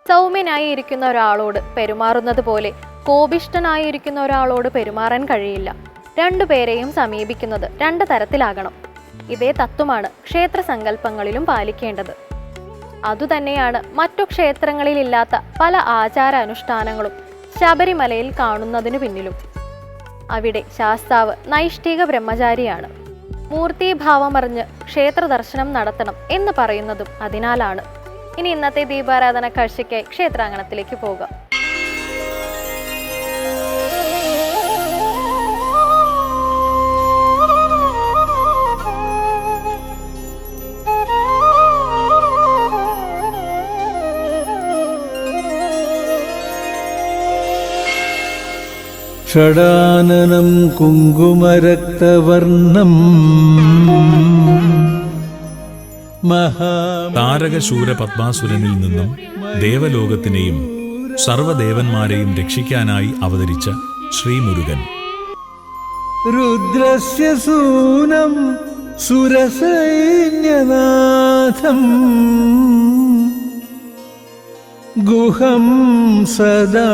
സൗമ്യനായി ഇരിക്കുന്ന ഒരാളോട് പെരുമാറുന്നത് പോലെ കോപിഷ്ഠനായി ഇരിക്കുന്ന ഒരാളോട് പെരുമാറാൻ കഴിയില്ല. രണ്ടുപേരെയും സമീപിക്കുന്നത് രണ്ട് തരത്തിലാകണം. ഇതേ തത്വമാണ് ക്ഷേത്ര സങ്കല്പങ്ങളിലും പാലിക്കേണ്ടത്. അതുതന്നെയാണ് മറ്റു ക്ഷേത്രങ്ങളിലില്ലാത്ത പല ആചാര അനുഷ്ഠാനങ്ങളും ശബരിമലയിൽ കാണുന്നതിനു പിന്നിലും. അവിടെ ശാസ്താവ് നൈഷ്ഠിക ബ്രഹ്മചാരിയാണ്. മൂർത്തിഭാവമറിഞ്ഞ് ക്ഷേത്ര ദർശനം നടത്തണം എന്ന് പറയുന്നതും അതിനാലാണ്. ഇനി ഇന്നത്തെ ദീപാരാധന കാഴ്ചയ്ക്കായി ക്ഷേത്രാങ്കണത്തിലേക്ക് പോകാം. ഷടാനനം കുങ്കുമരക്തവർണം താരകശൂര പത്മാസുരനിൽ നിന്നും ദേവലോകത്തിനെയും സർവദേവന്മാരെയും രക്ഷിക്കാനായി അവതരിച്ച ശ്രീമുരുകൻ. രുദ്രസ്യ സൂനം സുരസൈന്യനാഥം ഗുഹം സദാ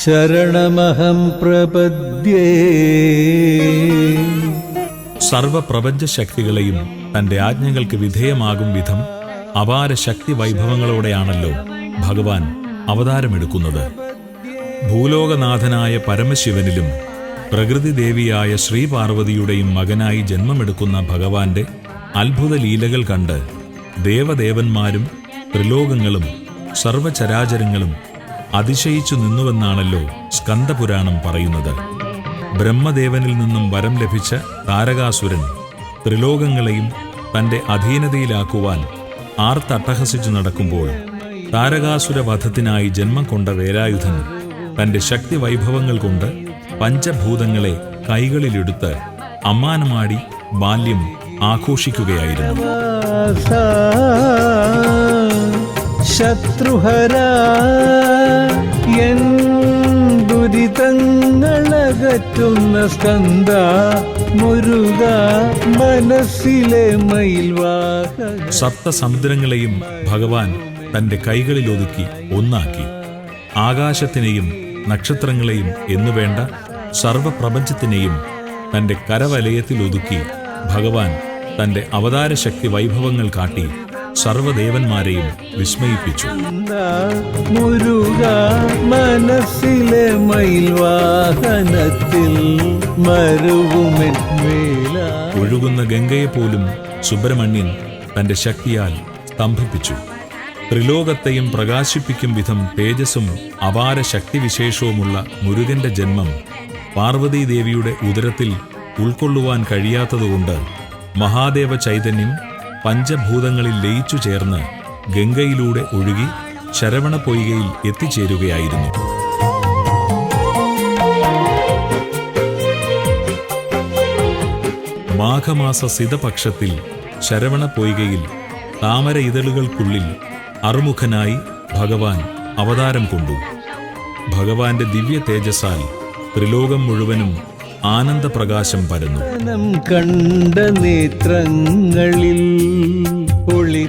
ശരണമഹം പ്രപദ്യേ. സർവപ്രപഞ്ചശക്തികളെയും തന്റെ ആജ്ഞകൾക്ക് വിധേയമാകും വിധം അപാര ശക്തി വൈഭവങ്ങളോടെയാണല്ലോ ഭഗവാൻ അവതാരമെടുക്കുന്നത്. ഭൂലോകനാഥനായ പരമശിവനിലും പ്രകൃതിദേവിയായ ശ്രീപാർവതിയുടെയും മകനായി ജന്മമെടുക്കുന്ന ഭഗവാന്റെ അത്ഭുത ലീലകൾ കണ്ട് ദേവദേവന്മാരും ത്രിലോകങ്ങളും സർവചരാചരങ്ങളും അതിശയിച്ചു നിന്നുവെന്നാണല്ലോ സ്കന്ദപുരാണം പറയുന്നത്. ബ്രഹ്മദേവനിൽ നിന്നും വരം ലഭിച്ച താരകാസുരൻ ത്രിലോകങ്ങളെയും തന്റെ അധീനതയിലാക്കുവാൻ ആർത്തട്ടഹസിച്ചു നടക്കുമ്പോൾ താരകാസുരവധത്തിനായി ജന്മം കൊണ്ട വേലായുധൻ തന്റെ ശക്തി വൈഭവങ്ങൾ കൊണ്ട് പഞ്ചഭൂതങ്ങളെ കൈകളിലെടുത്ത് അമ്മാനമാടി ബാല്യം ആഘോഷിക്കുകയായിരുന്നു. ശത്രുഹര എൻ ദുരിതങ്ങളകറ്റുന്ന സ്കന്ദ മുരുക മനസ്സിലെ മയിൽവാഹ. സപ്തസമുദ്രങ്ങളെയും ഭഗവാൻ തന്റെ കൈകളിലൊതുക്കി ഒന്നാക്കി. ആകാശത്തിനെയും നക്ഷത്രങ്ങളെയും എന്നുവേണ്ട സർവപ്രപഞ്ചത്തിനെയും തന്റെ കരവലയത്തിലൊതുക്കി ഭഗവാൻ തന്റെ അവതാരശക്തി വൈഭവങ്ങൾ കാട്ടി സർവദേവന്മാരെയും വിസ്മയിപ്പിച്ചു. മുരുക മനസ്സിലെ മയിൽവാഹനത്തിൽ മരുവുമെന്മേല. ഒഴുകുന്ന ഗംഗയെപ്പോലും സുബ്രഹ്മണ്യൻ തന്റെ ശക്തിയാൽ സ്തംഭിപ്പിച്ചു. ത്രിലോകത്തെയും പ്രകാശിപ്പിക്കും വിധം തേജസ്സും അപാര ശക്തിവിശേഷവുമുള്ള മുരുകന്റെ ജന്മം പാർവതീദേവിയുടെ ഉദരത്തിൽ ഉൾക്കൊള്ളുവാൻ കഴിയാത്തതുകൊണ്ട് മഹാദേവ ചൈതന്യം പഞ്ചഭൂതങ്ങളിൽ ലയിച്ചു ചേർന്ന് ഗംഗയിലൂടെ ഒഴുകി ശരവണ പൊയ്കയിൽ എത്തിച്ചേരുകയായിരുന്നു. മാഘമാസ സിതപക്ഷത്തിൽ ശരവണ പൊയ്കയിൽ താമര ഇതളുകൾക്കുള്ളിൽ അറുമുഖനായി ഭഗവാൻ അവതാരം കൊണ്ടു. ഭഗവാന്റെ ദിവ്യ തേജസ്സാൽ ത്രിലോകം മുഴുവനും ആനന്ദപ്രകാശം പരന്നു. കണ്ട നേത്രങ്ങളിൽ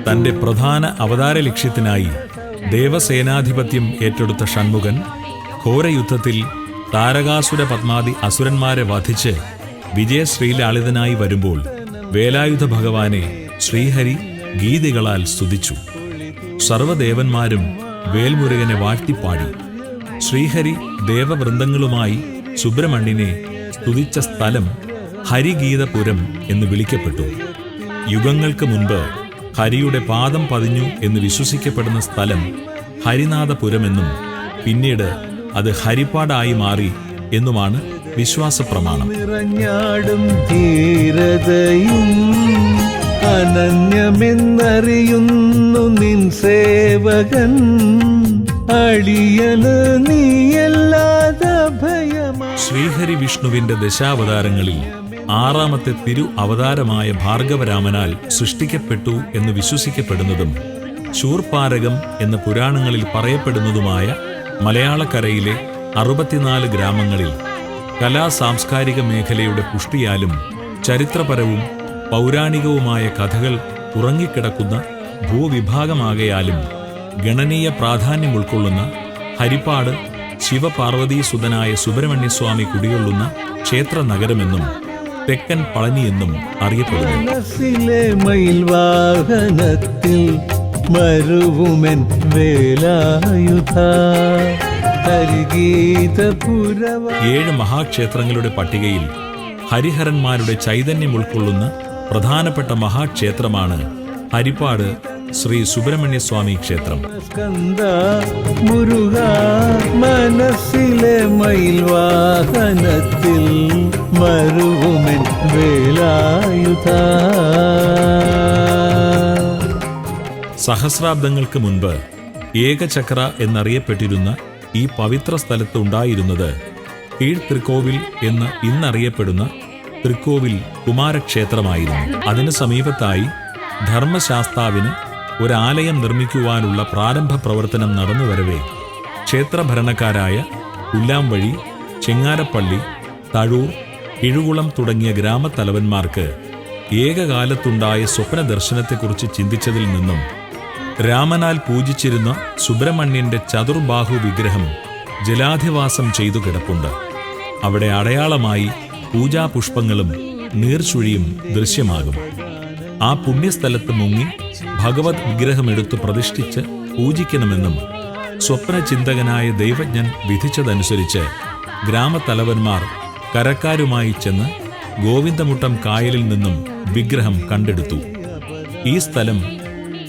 തന്റെ പ്രധാന അവതാര ലക്ഷ്യത്തിനായി ദേവസേനാധിപത്യം ഏറ്റെടുത്ത ഷൺമുഖൻ ഘോരയുദ്ധത്തിൽ താരകാസുര പത്മാദി അസുരന്മാരെ വധിച്ച് വിജയശ്രീലാളിതനായി വരുമ്പോൾ വേലായുധ ഭഗവാനെ ശ്രീഹരി ഗീതികളാൽ സ്തുതിച്ചു. സർവദേവന്മാരും വേൽമുരുകനെ വാഴ്ത്തിപ്പാടി. ശ്രീഹരി ദേവവൃന്ദങ്ങളുമായി സുബ്രഹ്മണ്യനെ സ്തുതിച്ച സ്ഥലം ഹരിഗീതപുരം എന്ന് വിളിക്കപ്പെട്ടു. യുഗങ്ങൾക്ക് മുൻപ് ഹരിയുടെ പാദം പതിഞ്ഞു എന്ന് വിശ്വസിക്കപ്പെടുന്ന സ്ഥലം ഹരിനാഥപുരമെന്നും പിന്നീട് അത് ഹരിപ്പാടായി മാറി എന്നുമാണ് വിശ്വാസപ്രമാണം. അനന്യമെന്നറിയുന്നു നിൻ സേവകൻ അടിയന് നീയല്ലാതെ ഭയമാ. ശ്രീഹരി വിഷ്ണുവിന്റെ ദശാവതാരങ്ങളിൽ ആറാമത്തെ തിരു അവതാരമായ ഭാർഗവരാമനാൽ സൃഷ്ടിക്കപ്പെട്ടു എന്ന് വിശ്വസിക്കപ്പെടുന്നതും ശൂർപാരകം എന്ന പുരാണങ്ങളിൽ പറയപ്പെടുന്നതുമായ മലയാളക്കരയിലെ 64 ഗ്രാമങ്ങളിൽ കലാ-സാംസ്കാരിക മേഖലയുടെ പുഷ്ടിയാലും ചരിത്രപരവും പൗരാണികവുമായ കഥകൾ ഉറങ്ങിക്കിടക്കുന്ന ഭൂവിഭാഗമാകയാലും ഗണനീയ പ്രാധാന്യം ഉൾക്കൊള്ളുന്ന ഹരിപ്പാട് ശിവപാർവതീസുതനായ സുബ്രഹ്മണ്യസ്വാമി കുടികൊള്ളുന്ന ക്ഷേത്ര നഗരമെന്നും തെക്കൻ പളനി എന്നും അറിയപ്പെടുന്നു. മനസ്സിലെ മയിൽവാഹനത്തിൽ മരുവുമെൻ വേലായുധ ഹരിഗീതപുരവ. 7 മഹാക്ഷേത്രങ്ങളുടെ പട്ടികയിൽ ഹരിഹരന്മാരുടെ ചൈതന്യം ഉൾക്കൊള്ളുന്ന പ്രധാനപ്പെട്ട മഹാക്ഷേത്രമാണ് ഹരിപ്പാട് ശ്രീ സുബ്രഹ്മണ്യസ്വാമി ക്ഷേത്രം. സ്കന്ദ മുരുക മനസ്സിലെ മയിൽവാഹനത്തിൽ മരുവുമെൻ വേലായുധ. സഹസ്രാബ്ദങ്ങൾക്ക് മുൻപ് ഏകചക്ര എന്നറിയപ്പെട്ടിരുന്ന ഈ പവിത്ര സ്ഥലത്ത് ഉണ്ടായിരുന്നത് കീഴ്ത്രിക്കോവിൽ എന്ന് ഇന്നറിയപ്പെടുന്ന തൃക്കോവിൽ കുമാരക്ഷേത്രമായിരുന്നു. അതിന് സമീപത്തായി ധർമ്മശാസ്താവിന് ഒരാലയം നിർമ്മിക്കുവാനുള്ള പ്രാരംഭ പ്രവർത്തനം നടന്നുവരവേ ക്ഷേത്രഭരണക്കാരായ പുല്ലാംവഴി, ചെങ്ങാരപ്പള്ളി, തഴൂർ, കിഴുകുളം തുടങ്ങിയ ഗ്രാമത്തലവന്മാർക്ക് ഏകകാലത്തുണ്ടായ സ്വപ്ന ദർശനത്തെക്കുറിച്ച് ചിന്തിച്ചതിൽ നിന്നും രാമനാൽ പൂജിച്ചിരുന്ന സുബ്രഹ്മണ്യന്റെ ചതുർബാഹു വിഗ്രഹം ജലാധിവാസം ചെയ്തു കിടപ്പുണ്ട്. അവിടെ അടയാളമായി പൂജാപുഷ്പങ്ങളും നീർച്ചുഴിയും ദൃശ്യമാകും. ആ പുണ്യസ്ഥലത്ത് മുങ്ങി ഭഗവത് വിഗ്രഹമെടുത്ത് പ്രതിഷ്ഠിച്ച് പൂജിക്കണമെന്നും സ്വപ്നചിന്തകനായ ദൈവജ്ഞൻ വിധിച്ചതനുസരിച്ച് ഗ്രാമത്തലവന്മാർ കരക്കാരുമായി ചെന്ന് ഗോവിന്ദമുട്ടം കായലിൽ നിന്നും വിഗ്രഹം കണ്ടെടുത്തു. ഈ സ്ഥലം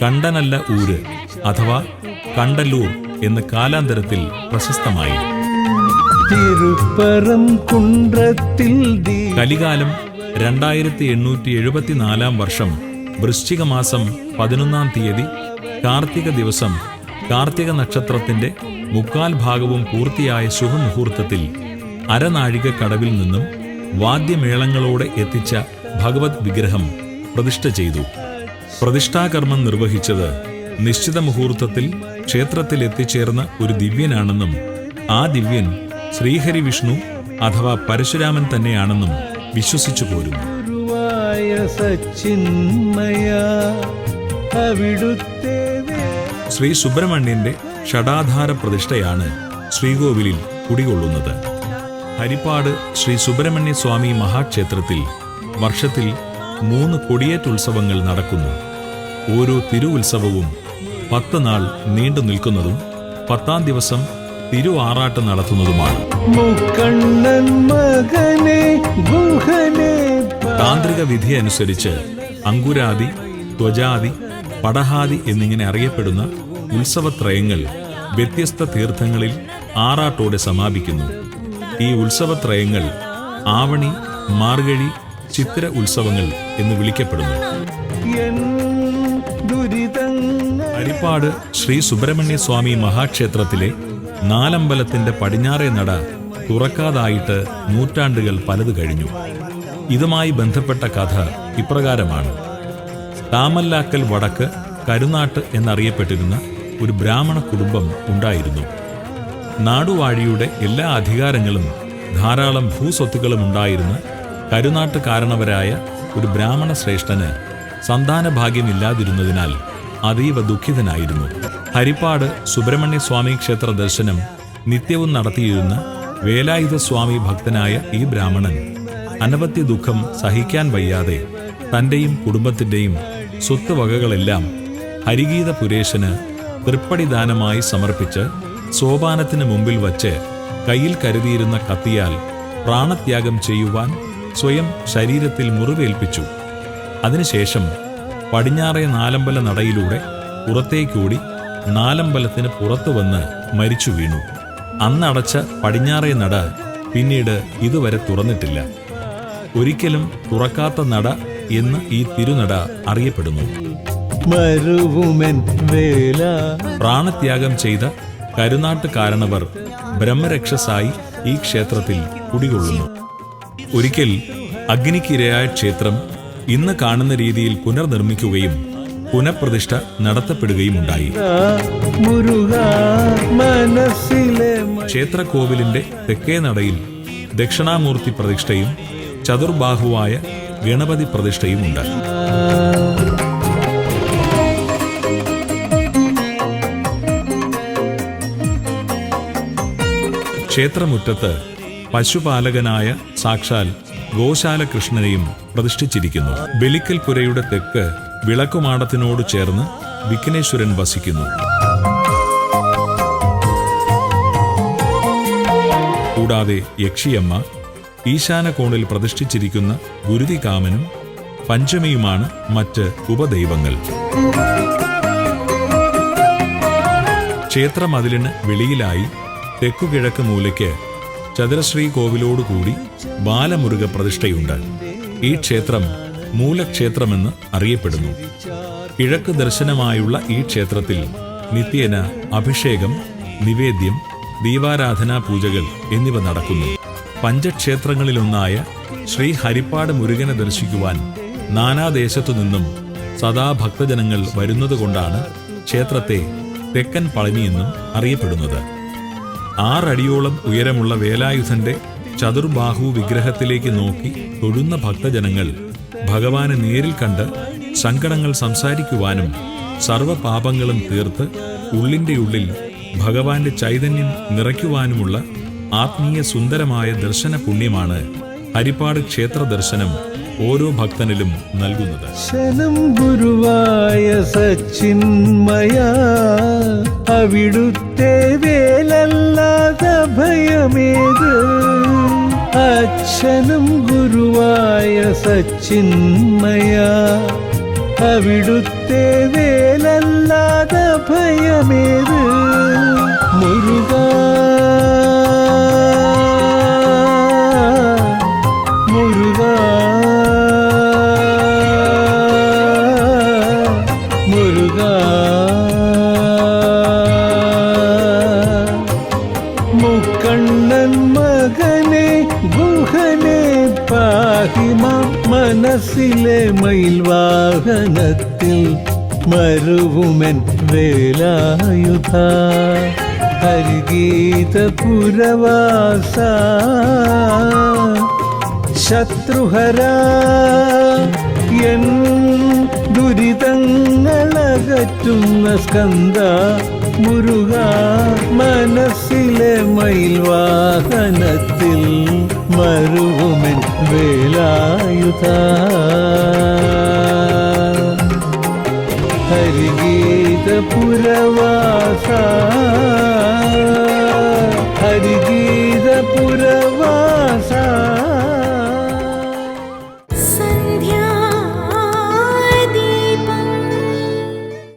കണ്ടനല്ല ഊര് അഥവാ കണ്ടല്ലൂർ എന്ന് കാലാന്തരത്തിൽ പ്രശസ്തമായി. കലികാലം 2874 വർഷം വൃശ്ചിക മാസം 11 തീയതി കാർത്തിക ദിവസം കാർത്തിക നക്ഷത്രത്തിന്റെ 3/4 ഭാഗവും പൂർത്തിയായ ശുഭമുഹൂർത്തത്തിൽ അരനാഴിക കടവിൽ നിന്നും വാദ്യമേളങ്ങളോടെ എത്തിച്ച ഭഗവത് വിഗ്രഹം പ്രതിഷ്ഠ ചെയ്തു. പ്രതിഷ്ഠാകർമ്മം നിർവഹിച്ചത് നിശ്ചിത മുഹൂർത്തത്തിൽ ക്ഷേത്രത്തിൽ എത്തിച്ചേർന്ന ഒരു ദിവ്യനാണെന്നും ആ ദിവ്യൻ ശ്രീഹരി വിഷ്ണു അഥവാ പരശുരാമൻ തന്നെയാണെന്നും വിശ്വസിച്ചു പോരുന്നു. ശ്രീ സുബ്രഹ്മണ്യന്റെ ഷടാധാര പ്രതിഷ്ഠയാണ് ശ്രീകോവിലിൽ കുടികൊള്ളുന്നത്. ഹരിപ്പാട് ശ്രീ സുബ്രഹ്മണ്യ സ്വാമി മഹാക്ഷേത്രത്തിൽ വർഷത്തിൽ 3 കൊടിയേറ്റുത്സവങ്ങൾ നടക്കുന്നു. ഓരോ തിരുവുത്സവവും 10 നാൾ നീണ്ടു നിൽക്കുന്നതും 10ാം ദിവസം തിരുആറാട്ട് നടത്തുന്നതുമാണ്. താന്ത്രിക വിധി അനുസരിച്ച് അങ്കുരാദി, ത്വജാദി, പടഹാദി എന്നിങ്ങനെ അറിയപ്പെടുന്ന ഉത്സവത്രയങ്ങൾ വ്യത്യസ്ത തീർത്ഥങ്ങളിൽ ആറാട്ടോടെ സമാപിക്കുന്നു. ഈ ഉത്സവത്രയങ്ങൾ ആവണി, മാർഗഴി, ചിത്തിര ഉത്സവങ്ങൾ എന്ന് വിളിക്കപ്പെടുന്നു. ഹരിപ്പാട് ശ്രീ സുബ്രഹ്മണ്യ സ്വാമി മഹാക്ഷേത്രത്തിലെ നാലമ്പലത്തിന്റെ പടിഞ്ഞാറേ നട തുറക്കാതായിട്ട് നൂറ്റാണ്ടുകൾ പലത് കഴിഞ്ഞു. ഇതുമായി ബന്ധപ്പെട്ട കഥ ഇപ്രകാരമാണ്. താമല്ലാക്കൽ വടക്ക് കരുനാട്ട് എന്നറിയപ്പെട്ടിരുന്ന ഒരു ബ്രാഹ്മണ കുടുംബം ഉണ്ടായിരുന്നു. നാടുവാഴിയുടെ എല്ലാ അധികാരങ്ങളും ധാരാളം ഭൂസ്വത്തുക്കളും ഉണ്ടായിരുന്ന കരുനാട്ട് കാരണവരായ ഒരു ബ്രാഹ്മണ ശ്രേഷ്ഠന് സന്താനഭാഗ്യമില്ലാതിരുന്നതിനാൽ അതീവ ദുഃഖിതനായിരുന്നു. ഹരിപ്പാട് സുബ്രഹ്മണ്യ സ്വാമി ക്ഷേത്ര ദർശനം നിത്യവും നടത്തിയിരുന്ന വേലായുധസ്വാമി ഭക്തനായ ഈ ബ്രാഹ്മണൻ അനവധി ദുഃഖം സഹിക്കാൻ വയ്യാതെ തന്റെയും കുടുംബത്തിന്റെയും സ്വത്തുവകകളെല്ലാം ഹരിഗീത പുരേശന് തൃപ്പടിദാനമായി സമർപ്പിച്ച് സോപാനത്തിന് മുമ്പിൽ വച്ച് കയ്യിൽ കരുതിയിരുന്ന കത്തിയാൽ പ്രാണത്യാഗം ചെയ്യുവാൻ സ്വയം ശരീരത്തിൽ മുറിവേൽപ്പിച്ചു. അതിനുശേഷം പടിഞ്ഞാറേ നാലമ്പല നടയിലൂടെ പുറത്തേക്കൂടി നാലമ്പലത്തിന് പുറത്തുവന്ന് മരിച്ചു വീണു. അന്നടച്ച പടിഞ്ഞാറേ നട പിന്നീട് ഇതുവരെ തുറന്നിട്ടില്ല. ഒരിക്കലും തുറക്കാത്ത നട എന്ന് ഈ തിരുനട അറിയപ്പെടുന്നു. പ്രാണത്യാഗം ചെയ്ത കരുനാട്ട് കാരണവർ ബ്രഹ്മരക്ഷസായി ഈ ക്ഷേത്രത്തിൽ കുടികൊള്ളുന്നു. ഒരിക്കൽ അഗ്നിക്കിരയായ ക്ഷേത്രം ഇന്ന് കാണുന്ന രീതിയിൽ പുനർനിർമ്മിക്കുകയും പുനഃപ്രതിഷ്ഠ നടത്തപ്പെടുകയുമുണ്ടായി. ക്ഷേത്രകോവിലിന്റെ തെക്കേ നടയിൽ ദക്ഷിണാമൂർത്തി പ്രതിഷ്ഠയും ചതുർബാഹുവായ ഗണപതി പ്രതിഷ്ഠയുമുണ്ട്. ക്ഷേത്രമുറ്റത്ത് പശുപാലകനായ സാക്ഷാൽ ഗോശാല കൃഷ്ണനെയും പ്രതിഷ്ഠിച്ചിരിക്കുന്നു. ബലിക്കൽ പുരയുടെ തെക്ക് വിളക്കുമാടത്തിനോട് ചേർന്ന് വിഘ്നേശ്വരൻ വസിക്കുന്നു. കൂടാതെ യക്ഷിയമ്മ, ഈശാന കോണിൽ പ്രതിഷ്ഠിച്ചിരിക്കുന്ന ഗുരുതികാമനും പഞ്ചമിയുമാണ് മറ്റ് ഉപദൈവങ്ങൾ. ക്ഷേത്രമതിലിന് വെളിയിലായി തെക്കുകിഴക്ക് മൂലയ്ക്ക് ചതുരശ്രീ കോവിലോടുകൂടി ബാലമുരുക പ്രതിഷ്ഠയുണ്ട്. ഈ ക്ഷേത്രം മൂലക്ഷേത്രമെന്ന് അറിയപ്പെടുന്നു. കിഴക്ക് ദർശനമായുള്ള ഈ ക്ഷേത്രത്തിൽ നിത്യേന അഭിഷേകം, നിവേദ്യം, ദീപാരാധനാ പൂജകൾ എന്നിവ നടക്കുന്നു. പഞ്ചക്ഷേത്രങ്ങളിലൊന്നായ ശ്രീ ഹരിപ്പാട് മുരുകനെ ദർശിക്കുവാൻ നാനാദേശത്തു നിന്നും സദാ ഭക്തജനങ്ങൾ വരുന്നതുകൊണ്ടാണ് ക്ഷേത്രത്തെ തെക്കൻ പളനി എന്നും അറിയപ്പെടുന്നത്. 6 അടിയോളം ഉയരമുള്ള വേലായുധന്റെ ചതുർബാഹു വിഗ്രഹത്തിലേക്ക് നോക്കി തൊഴുന്ന ഭക്തജനങ്ങൾ ഭഗവാനെ നേരിൽ കണ്ട് സങ്കടങ്ങൾ സംസാരിക്കുവാനും സർവപാപങ്ങളും തീർത്ത് ഉള്ളിന്റെ ഉള്ളിൽ ഭഗവാന്റെ ചൈതന്യം നിറയ്ക്കുവാനുമുള്ള ആത്മീയ സുന്ദരമായ ദർശന പുണ്യമാണ് ഹരിപ്പാട് ക്ഷേത്ര ദർശനം ഓരോ ഭക്തനിലും നൽകുന്നത്. ശരണം ഗുരുവായ സച്ചിന്മയ, അവിടുത്തെ വേലല്ലാതെ ഭയമേത്. അച്ഛനും ഗുരുവായ സച്ചിന്മയ, അവിടുത്തെ വേലല്ലാതെ ഭയമേത്. മുരുക മുരുക മുരുക മുക്കണ്ണൻ മകനെ ഗുഹനെ പാഹിമ. മനസ്സിലെ മയിൽവാഹനത്തിൽ മരുവുമെൻ വേലായുധ. ഹരിഗീത പുരവാസ ശത്രുഹര, എൻ ദുരിതങ്ങളകറ്റുന്ന സ്കന്ദ മുരുക. മനസ്സിലെ മയിൽവാഹനത്തിൽ മരുവുമെൻ വേലായുധ. ഹരിഗീത പുരവാസ, ഹരിഗീത പുര